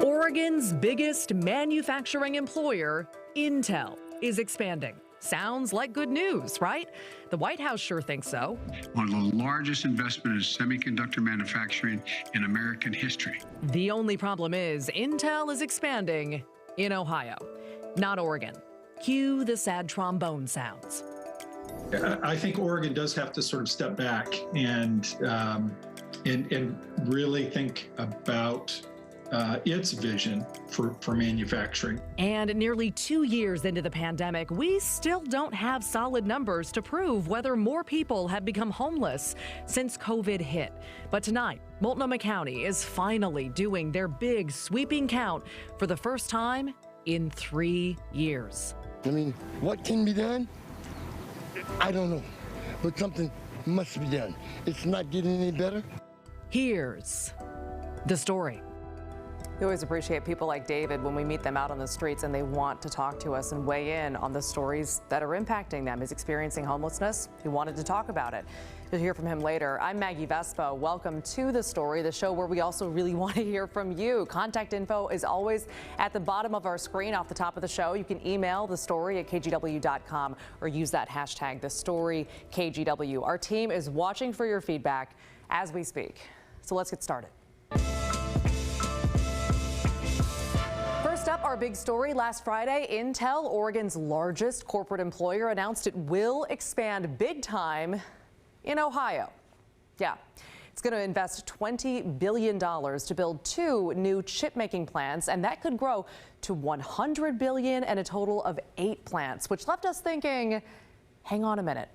Oregon's biggest manufacturing employer, Intel, is expanding. Sounds like good news, right? The White House sure thinks so. One of the largest investments in semiconductor manufacturing in American history. The only problem is Intel is expanding in Ohio, not Oregon. Cue the sad trombone sounds. I think Oregon does have to sort of step back and really think about its vision for manufacturing. And nearly 2 years into the pandemic, we still don't have solid numbers to prove whether more people have become homeless since COVID hit. But tonight, Multnomah County is finally doing their big sweeping count for the first time in 3 years. I mean, what can be done? I don't know, but something must be done. It's not getting any better. Here's the story. We always appreciate people like David when we meet them out on the streets and they want to talk to us and weigh in on the stories that are impacting them. He's experiencing homelessness. He wanted to talk about it. You'll hear from him later. I'm Maggie Vespa. Welcome to The Story, the show where we also really want to hear from you. Contact info is always at the bottom of our screen off the top of the show. You can email thestory@kgw.com or use that hashtag #TheStoryKGW. Our team is watching for your feedback as we speak. So let's get started. First up, our big story last Friday, Intel, Oregon's largest corporate employer, announced it will expand big time in Ohio. Yeah, it's going to invest $20 billion to build 2 new chip-making plants, and that could grow to $100 billion and a total of 8 plants, which left us thinking, hang on a minute,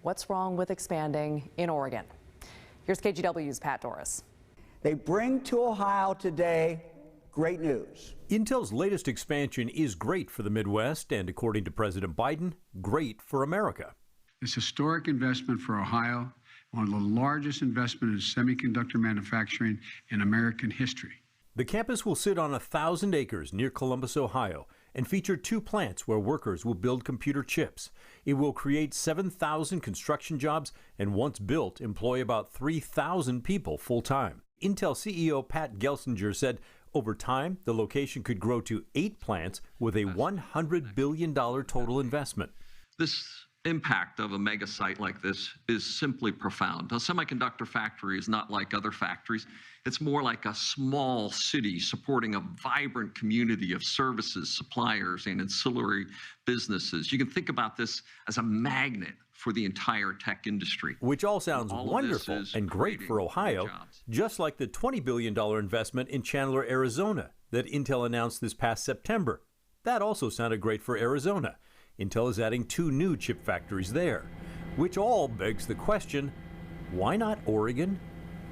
what's wrong with expanding in Oregon? Here's KGW's Pat Doris. They bring to Ohio today great news. Intel's latest expansion is great for the Midwest and, according to President Biden, great for America. This historic investment for Ohio, one of the largest investments in semiconductor manufacturing in American history. The campus will sit on 1,000 acres near Columbus, Ohio, and feature 2 plants where workers will build computer chips. It will create 7,000 construction jobs and, once built, employ about 3,000 people full-time. Intel CEO Pat Gelsinger said over time, the location could grow to 8 plants with a $100 billion total investment. This impact of a mega site like this is simply profound. A semiconductor factory is not like other factories. It's more like a small city supporting a vibrant community of services, suppliers, and ancillary businesses. You can think about this as a magnet for the entire tech industry. Which all sounds wonderful and great for Ohio, just like the $20 billion investment in Chandler, Arizona that Intel announced this past September. That also sounded great for Arizona. Intel is adding 2 new chip factories there, which all begs the question, why not Oregon?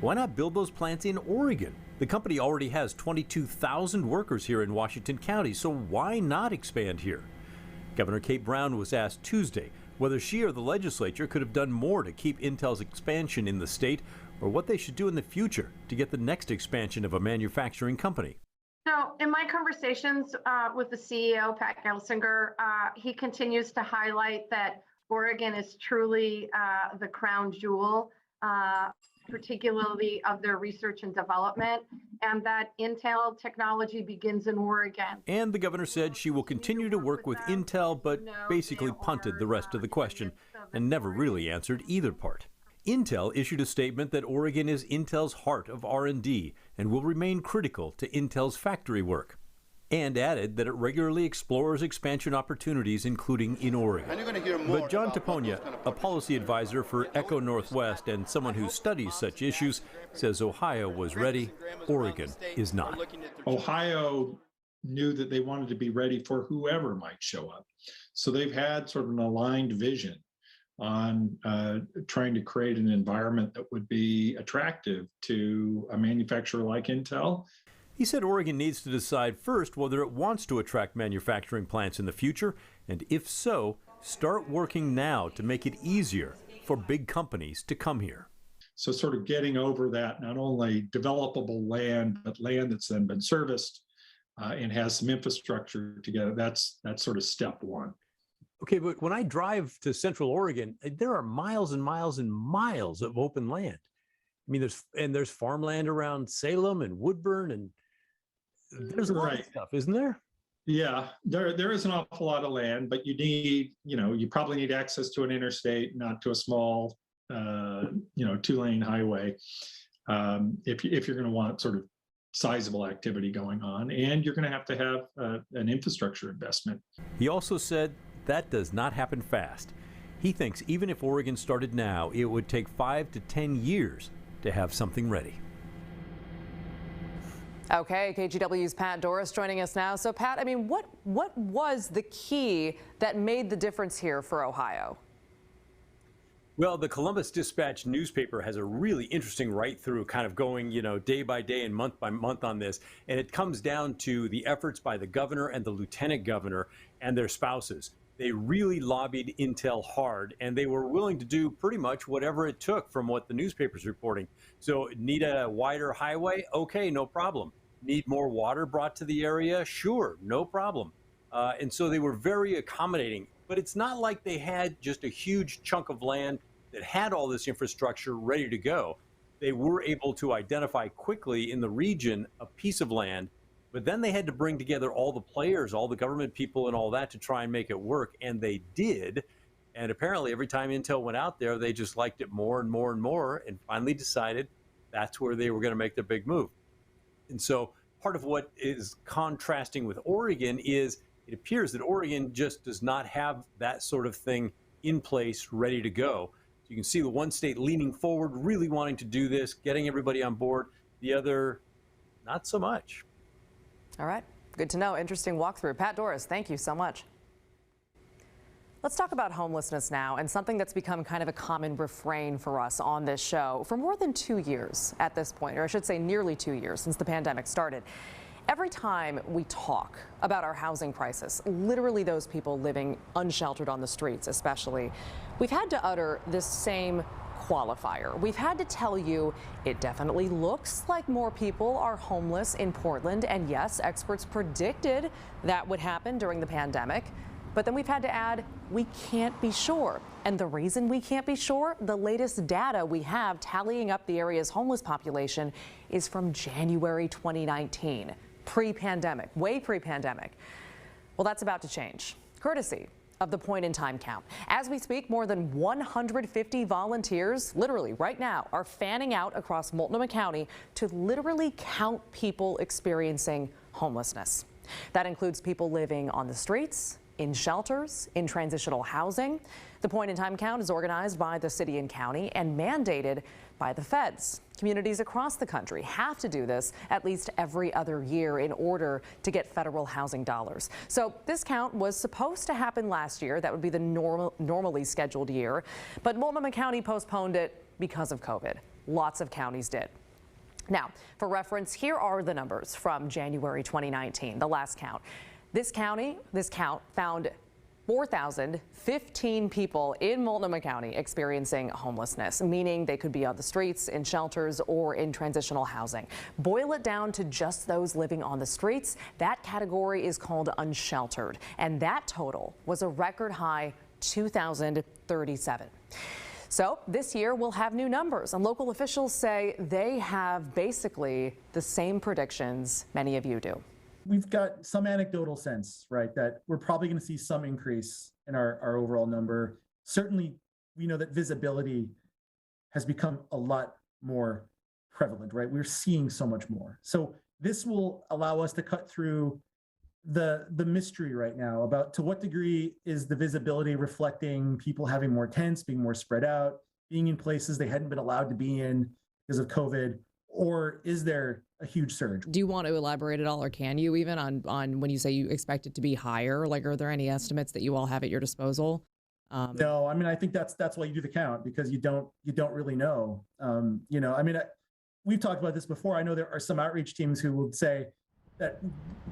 Why not build those plants in Oregon? The company already has 22,000 workers here in Washington County, so why not expand here? Governor Kate Brown was asked Tuesday whether she or the legislature could have done more to keep Intel's expansion in the state, or what they should do in the future to get the next expansion of a manufacturing company. So in my conversations with the CEO, Pat Gelsinger, he continues to highlight that Oregon is truly the crown jewel, particularly of their research and development, and that Intel technology begins in Oregon. And the governor said she will continue to work with Intel, but basically punted the rest of the question and never really answered either part. Intel issued a statement that Oregon is Intel's heart of R&D and will remain critical to Intel's factory work, and added that it regularly explores expansion opportunities, including in Oregon. But John Taponia, a policy advisor for Echo Northwest and someone who studies such issues, says Ohio was ready, Oregon is not. Ohio knew that they wanted to be ready for whoever might show up. So they've had sort of an aligned vision on trying to create an environment that would be attractive to a manufacturer like Intel. He said Oregon needs to decide first whether it wants to attract manufacturing plants in the future, and if so, start working now to make it easier for big companies to come here. So sort of getting over that, not only developable land, but land that's then been serviced and has some infrastructure together. That's sort of step one. Okay, but when I drive to Central Oregon, there are miles and miles and miles of open land. I mean, there's farmland around Salem and Woodburn, and there's a lot of stuff, isn't there? Yeah, there is an awful lot of land, but you need, you probably need access to an interstate, not to a small, 2-lane highway. If you're going to want sort of sizable activity going on, and you're going to have an infrastructure investment. He also said that does not happen fast. He thinks even if Oregon started now, it would take 5 to 10 years to have something ready. Okay, KGW's Pat Doris joining us now. So Pat, I mean, what was the key that made the difference here for Ohio? Well, the Columbus Dispatch newspaper has a really interesting write-through, kind of going, day by day and month by month on this. And it comes down to the efforts by the governor and the lieutenant governor and their spouses. They really lobbied Intel hard, and they were willing to do pretty much whatever it took from what the newspaper's reporting. So need a wider highway? Okay, no problem. Need more water brought to the area? Sure, no problem. And so they were very accommodating. But it's not like they had just a huge chunk of land that had all this infrastructure ready to go. They were able to identify quickly in the region a piece of land, but then they had to bring together all the players, all the government people and all that to try and make it work, and they did. And apparently every time Intel went out there, they just liked it more and more and more, and finally decided that's where they were going to make their big move. And so part of what is contrasting with Oregon is it appears that Oregon just does not have that sort of thing in place, ready to go. So you can see the one state leaning forward, really wanting to do this, getting everybody on board. The other, not so much. All right, good to know. Interesting walkthrough. Pat Doris, thank you so much. Let's talk about homelessness now, and something that's become kind of a common refrain for us on this show for more than 2 years at this point, or I should say nearly 2 years since the pandemic started. Every time we talk about our housing crisis, literally those people living unsheltered on the streets especially, we've had to utter this same qualifier. We've had to tell you it definitely looks like more people are homeless in Portland, and yes, experts predicted that would happen during the pandemic. But then we've had to add, we can't be sure. And the reason we can't be sure, the latest data we have tallying up the area's homeless population is from January 2019, pre-pandemic, way pre-pandemic. Well, that's about to change, courtesy of the point-in-time count. As we speak, more than 150 volunteers, literally right now, are fanning out across Multnomah County to literally count people experiencing homelessness. That includes people living on the streets, in shelters, in transitional housing. The point-in-time count is organized by the city and county and mandated by the feds. Communities across the country have to do this at least every other year in order to get federal housing dollars. So this count was supposed to happen last year. That would be the normally scheduled year. But Multnomah County postponed it because of COVID. Lots of counties did. Now, for reference, here are the numbers from January 2019, the last count. This count found 4,015 people in Multnomah County experiencing homelessness, meaning they could be on the streets, in shelters, or in transitional housing. Boil it down to just those living on the streets. That category is called unsheltered, and that total was a record high 2,037. So this year we'll have new numbers, and local officials say they have basically the same predictions many of you do. We've got some anecdotal sense, right, that we're probably going to see some increase in our overall number. Certainly, we know that visibility has become a lot more prevalent, right? We're seeing so much more. So this will allow us to cut through the mystery right now about to what degree is the visibility reflecting people having more tents, being more spread out, being in places they hadn't been allowed to be in because of COVID, or is there a huge surge? Do you want to elaborate at all, or can you even on when you say you expect it to be higher? Like, are there any estimates that you all have at your disposal? No, I mean, I think that's why you do the count, because you don't really know. We've talked about this before. I know there are some outreach teams who will say that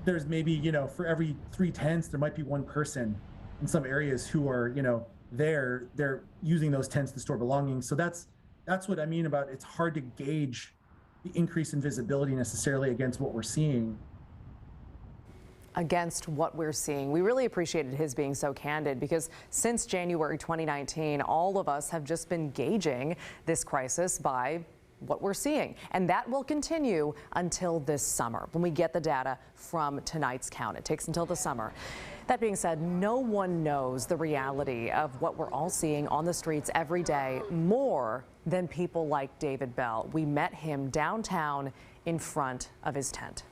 there's maybe, for every 3 tents, there might be one person in some areas who are, they're using those tents to store belongings. So that's what I mean about it's hard to gauge the increase in visibility necessarily against what we're seeing. Against what we're seeing. We really appreciated his being so candid, because since January 2019, all of us have just been gauging this crisis by what we're seeing. And that will continue until this summer when we get the data from tonight's count. It takes until the summer. That being said, no one knows the reality of what we're all seeing on the streets every day more than people like David Bell. We met him downtown in front of his tent.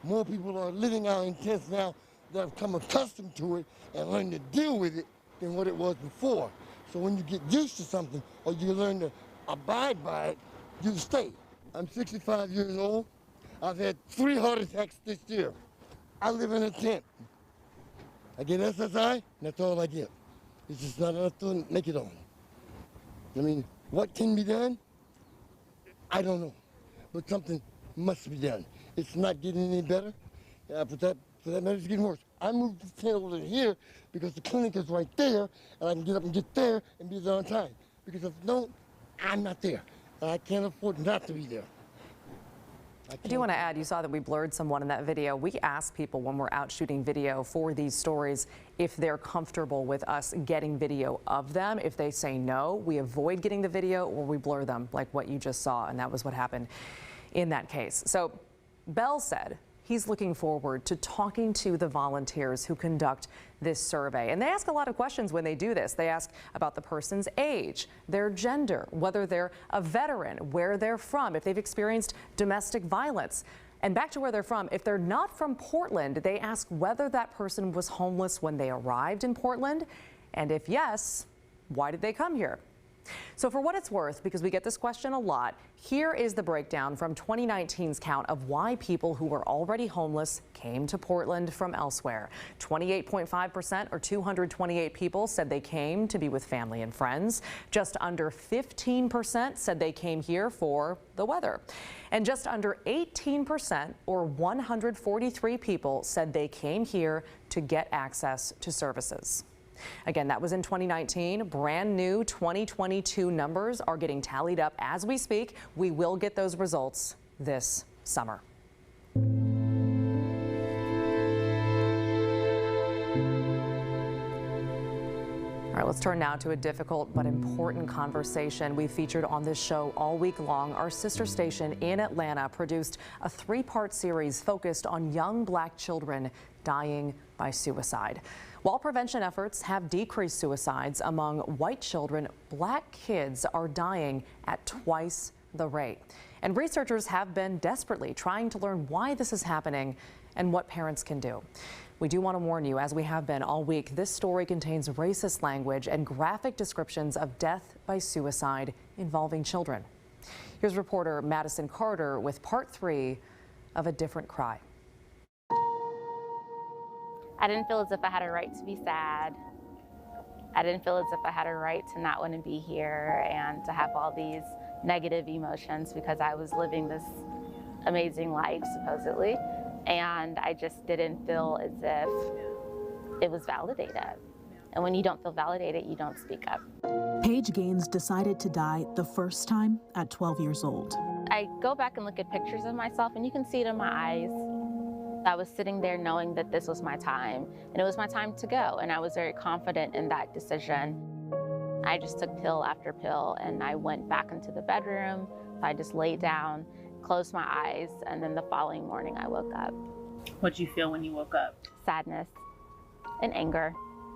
More people are living out in tents now that have come accustomed to it and learn to deal with it than what it was before. So when you get used to something or you learn to abide by it, you stay. I'm 65 years old. I've had 3 heart attacks this year. I live in a tent. I get SSI, and that's all I get. It's just not enough to make it on. I mean, what can be done? I don't know. But something must be done. It's not getting any better. For that matter, it's getting worse. I moved the tent over here because the clinic is right there, and I can get up and get there and be there on time. Because if no, I'm not there. And I can't afford not to be there. I do want to add, you saw that we blurred someone in that video. We ask people when we're out shooting video for these stories if they're comfortable with us getting video of them. If they say no, we avoid getting the video or we blur them like what you just saw. And that was what happened in that case. So Bell said he's looking forward to talking to the volunteers who conduct this survey. And they ask a lot of questions when they do this. They ask about the person's age, their gender, whether they're a veteran, where they're from, if they've experienced domestic violence. And back to where they're from, if they're not from Portland, they ask whether that person was homeless when they arrived in Portland. And if yes, why did they come here? So for what it's worth, because we get this question a lot, here is the breakdown from 2019's count of why people who were already homeless came to Portland from elsewhere. 28.5% or 228 people said they came to be with family and friends. Just under 15% said they came here for the weather. And just under 18% or 143 people said they came here to get access to services. Again, that was in 2019. Brand new 2022 numbers are getting tallied up as we speak. We will get those results this summer. All right, let's turn now to a difficult but important conversation we featured on this show all week long. Our sister station in Atlanta produced a 3-part series focused on young Black children dying by suicide. While prevention efforts have decreased suicides among white children, Black kids are dying at twice the rate. And researchers have been desperately trying to learn why this is happening and what parents can do. We do want to warn you, as we have been all week, this story contains racist language and graphic descriptions of death by suicide involving children. Here's reporter Madison Carter with part 3 of A Different Cry. I didn't feel as if I had a right to be sad. I didn't feel as if I had a right to not want to be here and to have all these negative emotions because I was living this amazing life, supposedly. And I just didn't feel as if it was validated. And when you don't feel validated, you don't speak up. Paige Gaines decided to die the first time at 12 years old. I go back and look at pictures of myself and you can see it in my eyes. I was sitting there knowing that this was my time and it was my time to go. And I was very confident in that decision. I just took pill after pill and I went back into the bedroom. I just laid down, closed my eyes, and then the following morning I woke up. What did you feel when you woke up? Sadness and anger.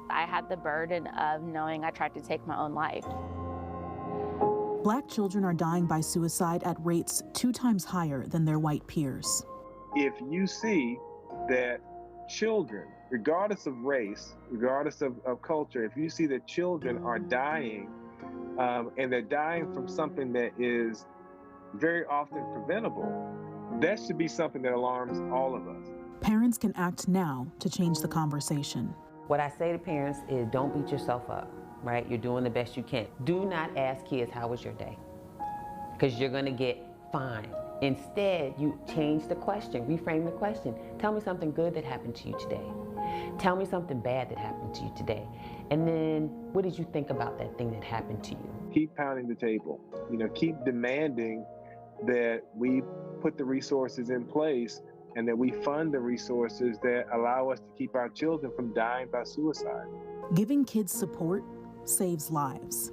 I had the burden of knowing I tried to take my own life. Black children are dying by suicide at rates 2 times higher than their white peers. If you see that children, regardless of race, regardless of culture, if you see that children are dying and they're dying from something that is very often preventable, that should be something that alarms all of us. Parents can act now to change the conversation. What I say to parents is don't beat yourself up, right? You're doing the best you can. Do not ask kids, how was your day? Because you're gonna get fine. Instead, you change the question, reframe the question. Tell me something good that happened to you today. Tell me something bad that happened to you today. And then what did you think about that thing that happened to you? Keep pounding the table. Keep demanding that we put the resources in place and that we fund the resources that allow us to keep our children from dying by suicide. Giving kids support saves lives.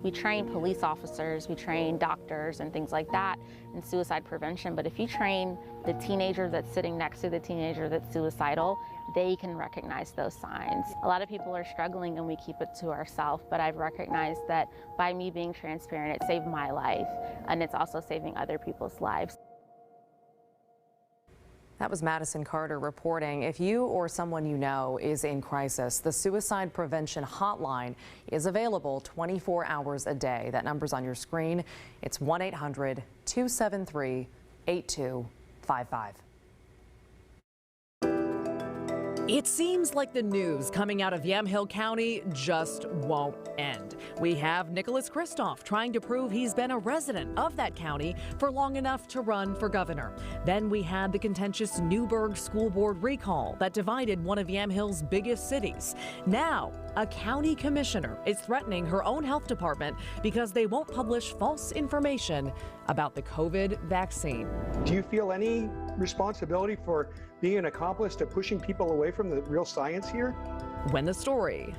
We train police officers, we train doctors and things like that in suicide prevention, but if you train the teenager that's sitting next to the teenager that's suicidal, they can recognize those signs. A lot of people are struggling and we keep it to ourselves, but I've recognized that by me being transparent, it saved my life, and it's also saving other people's lives. That was Madison Carter reporting. If you or someone you know is in crisis, the Suicide Prevention Hotline is available 24 hours a day. That number's on your screen. It's 1-800-273-8255. It seems like the news coming out of Yamhill County just won't end. We have Nicholas Kristof trying to prove he's been a resident of that county for long enough to run for governor. Then we had the contentious Newburgh School Board recall that divided one of Yamhill's biggest cities. Now, a county commissioner is threatening her own health department because they won't publish false information about the COVID vaccine. Do you feel any responsibility for being an accomplice to pushing people away from the real science here? When the story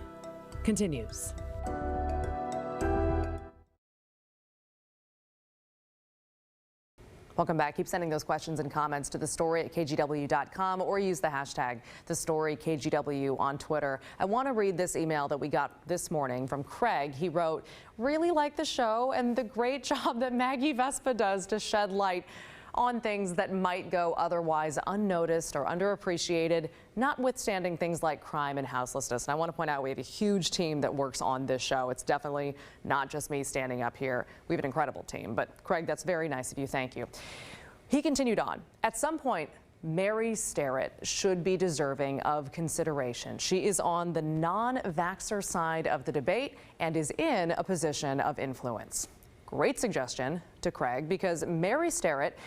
continues. Welcome back. Keep sending those questions and comments to thestory@kgw.com or use the hashtag #TheStoryKGW on Twitter. I want to read this email that we got this morning from Craig. He wrote, "Really like the show and the great job that Maggie Vespa does to shed light on things that might go otherwise unnoticed or underappreciated, notwithstanding things like crime and houselessness." And I want to point out we have a huge team that works on this show. It's definitely not just me standing up here. We have an incredible team. But Craig, that's very nice of you. Thank you. He continued on. At some point, Mary Sterrett should be deserving of consideration. She is on the non-vaxxer side of the debate and is in a position of influence. Great suggestion to Craig, because Mary Sterrett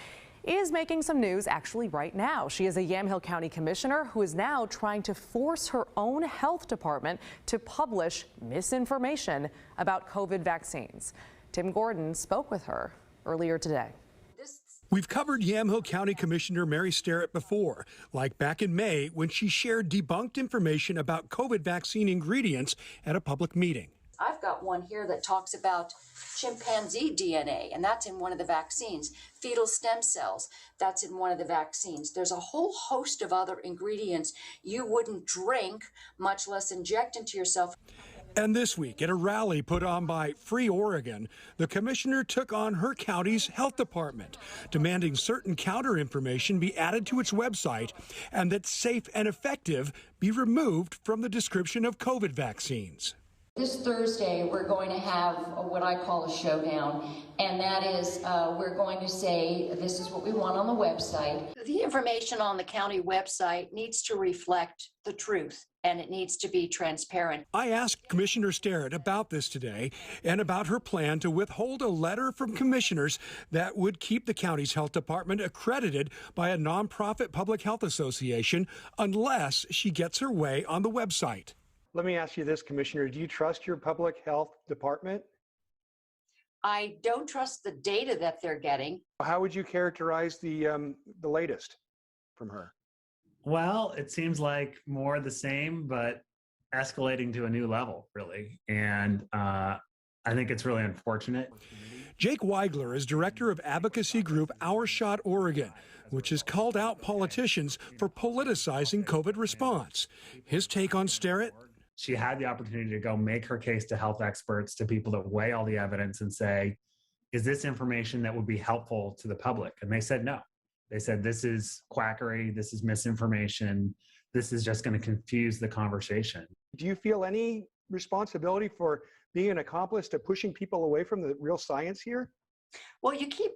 is making some news actually right now. She is a Yamhill County commissioner who is now trying to force her own health department to publish misinformation about COVID vaccines. Tim Gordon spoke with her earlier today. We've covered Yamhill County Commissioner Mary Sterrett before, like back in May when she shared debunked information about COVID vaccine ingredients at a public meeting. I've got one here that talks about chimpanzee DNA, and that's in one of the vaccines. Fetal stem cells, that's in one of the vaccines. There's a whole host of other ingredients you wouldn't drink, much less inject into yourself. And this week, at a rally put on by Free Oregon, the commissioner took on her county's health department, demanding certain counter information be added to its website and that safe and effective be removed from the description of COVID vaccines. This Thursday, we're going to have what I call a showdown, and that is we're going to say this is what we want on the website. The information on the county website needs to reflect the truth, and it needs to be transparent. I asked Commissioner Sterrett about this today and about her plan to withhold a letter from commissioners that would keep the county's health department accredited by a nonprofit public health association unless she gets her way on the website. Let me ask you this, Commissioner. Do you trust your public health department? I don't trust the data that they're getting. How would you characterize the latest from her? Well, it seems like more of the same, but escalating to a new level, really. And I think it's really unfortunate. Jake Weigler is director of advocacy group Our Shot Oregon, which has called out politicians for politicizing COVID response. His take on Sterrett? She had the opportunity to go make her case to health experts, to people that weigh all the evidence and say, is this information that would be helpful to the public? And they said no. They said, this is quackery, this is misinformation, this is just going to confuse the conversation. Do you feel any responsibility for being an accomplice to pushing people away from the real science here? Well, you keep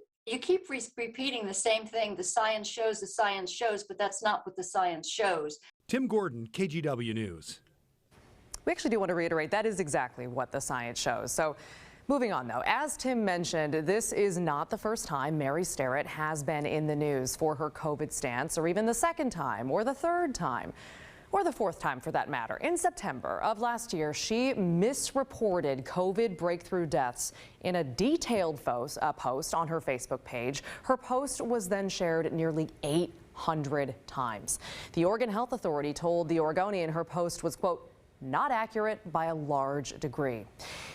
repeating the same thing. The science shows, but that's not what the science shows. Tim Gordon, KGW News. We actually do want to reiterate that is exactly what the science shows. So moving on, though, as Tim mentioned, this is not the first time Mary Sterrett has been in the news for her COVID stance, or even the second time, or the third time, or the fourth time for that matter. In September of last year, she misreported COVID breakthrough deaths in a detailed post on her Facebook page. Her post was then shared nearly 800 times. The Oregon Health Authority told the Oregonian her post was, quote, not accurate by a large degree.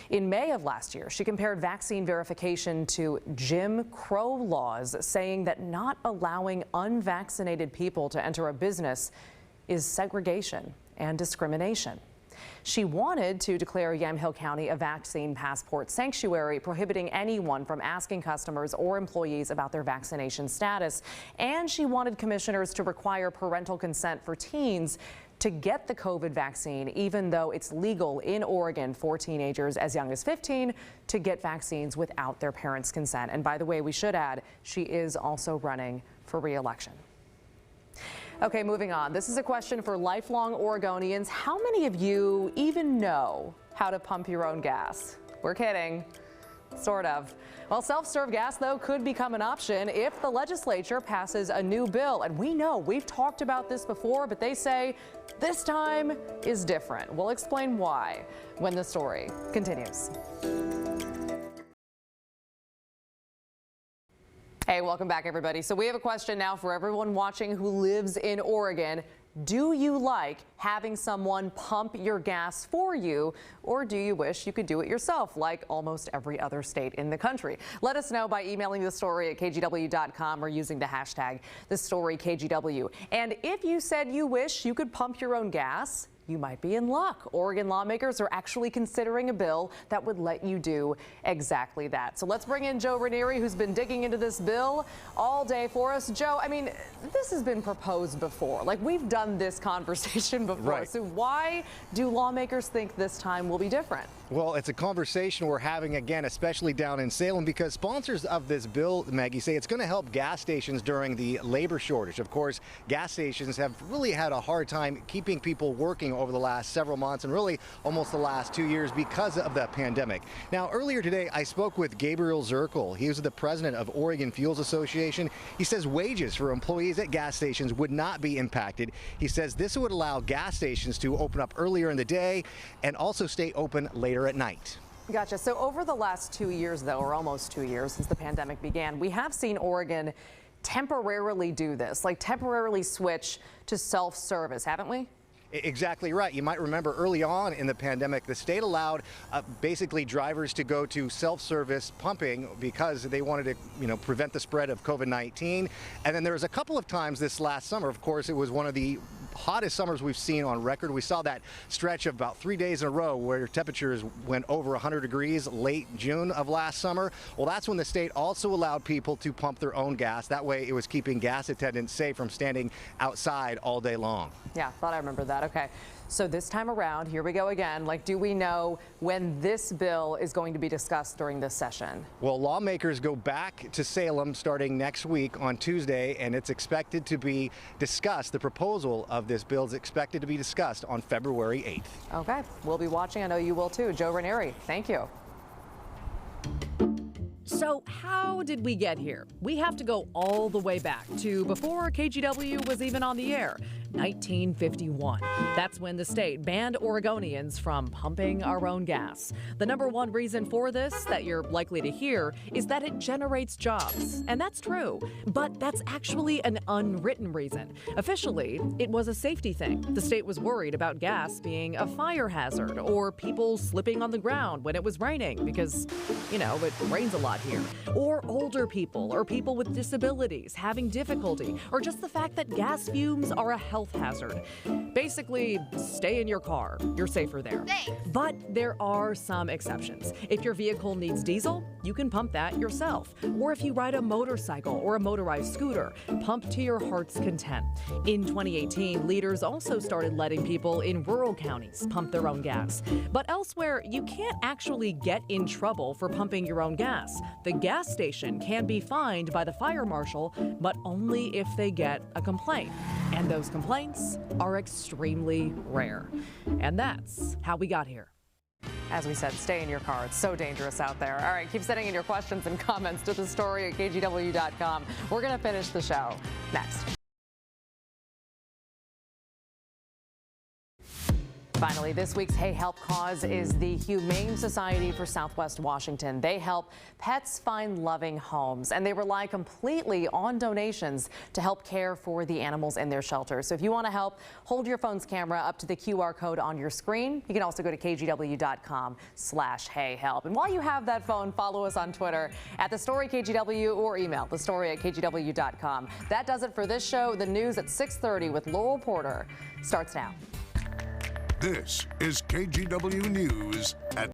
In May of last year, she compared vaccine verification to Jim Crow laws, saying that not allowing unvaccinated people to enter a business is segregation and discrimination. She wanted to declare Yamhill County a vaccine passport sanctuary, prohibiting anyone from asking customers or employees about their vaccination status. And she wanted commissioners to require parental consent for teens to get the COVID vaccine, even though it's legal in Oregon for teenagers as young as 15 to get vaccines without their parents' consent. And by the way, we should add, she is also running for re-election. Okay, moving on. This is a question for lifelong Oregonians. How many of you even know how to pump your own gas? We're kidding. Sort of. Well, self-serve gas, though, could become an option if the legislature passes a new bill. And we know we've talked about this before, but they say this time is different. We'll explain why when the story continues. Hey, welcome back, everybody. So we have a question now for everyone watching who lives in Oregon. Do you like having someone pump your gas for you, or do you wish you could do it yourself like almost every other state in the country? Let us know by emailing the story at kgw.com or using the hashtag #TheStoryKGW. And if you said you wish you could pump your own gas, you might be in luck. Oregon lawmakers are actually considering a bill that would let you do exactly that. So let's bring in Joe Ranieri, who's been digging into this bill all day for us. Joe, I mean, this has been proposed before. Like, we've done this conversation before. Right. So why do lawmakers think this time will be different? Well, it's a conversation we're having again, especially down in Salem, because sponsors of this bill, Maggie, say it's going to help gas stations during the labor shortage. Of course, gas stations have really had a hard time keeping people working over the last several months and really almost the last 2 years because of the pandemic. Now, earlier today, I spoke with Gabriel Zirkle. He was the president of Oregon Fuels Association. He says wages for employees at gas stations would not be impacted. He says this would allow gas stations to open up earlier in the day and also stay open later at night. Gotcha. So over the last 2 years, though, or almost 2 years since the pandemic began, we have seen Oregon temporarily do this, like temporarily switch to self-service, haven't we? Exactly right. You might remember early on in the pandemic, the state allowed basically drivers to go to self-service pumping because they wanted to, prevent the spread of COVID-19. And then there was a couple of times this last summer. Of course, it was one of the hottest summers we've seen on record. We saw that stretch of about 3 days in a row where temperatures went over 100 degrees late June of last summer. Well, that's when the state also allowed people to pump their own gas. That way it was keeping gas attendants safe from standing outside all day long. Yeah, thought I remembered that. Okay. So this time around, here we go again. Like, do we know when this bill is going to be discussed during this session? Well, lawmakers go back to Salem starting next week on Tuesday, and it's expected to be discussed. The proposal of this bill is expected to be discussed on February 8th. Okay. We'll be watching. I know you will too. Joe Ranieri, thank you. So how did we get here? We have to go all the way back to before KGW was even on the air. 1951. That's when the state banned Oregonians from pumping our own gas. The number one reason for this that you're likely to hear is that it generates jobs. And that's true, but that's actually an unwritten reason. Officially, it was a safety thing. The state was worried about gas being a fire hazard or people slipping on the ground when it was raining because, it rains a lot here. Or older people or people with disabilities having difficulty, or just the fact that gas fumes are a health hazard. Basically, stay in your car. You're safer there. But there are some exceptions. If your vehicle needs diesel, you can pump that yourself. Or if you ride a motorcycle or a motorized scooter, pump to your heart's content. In 2018, leaders also started letting people in rural counties pump their own gas. But elsewhere, you can't actually get in trouble for pumping your own gas. The gas station can be fined by the fire marshal, but only if they get a complaint. And those complaints are extremely rare. And that's how we got here. As we said, stay in your car. It's so dangerous out there. All right, keep sending in your questions and comments to the story at kgw.com. We're going to finish the show next. Finally, this week's Hey Help cause is the Humane Society for Southwest Washington. They help pets find loving homes, and they rely completely on donations to help care for the animals in their shelters. So if you want to help, hold your phone's camera up to the QR code on your screen. You can also go to kgw.com/heyhelp. And while you have that phone, follow us on Twitter at @TheStoryKGW or email thestory@kgw.com. That does it for this show. The news at 6:30 with Laurel Porter starts now. This is KGW News at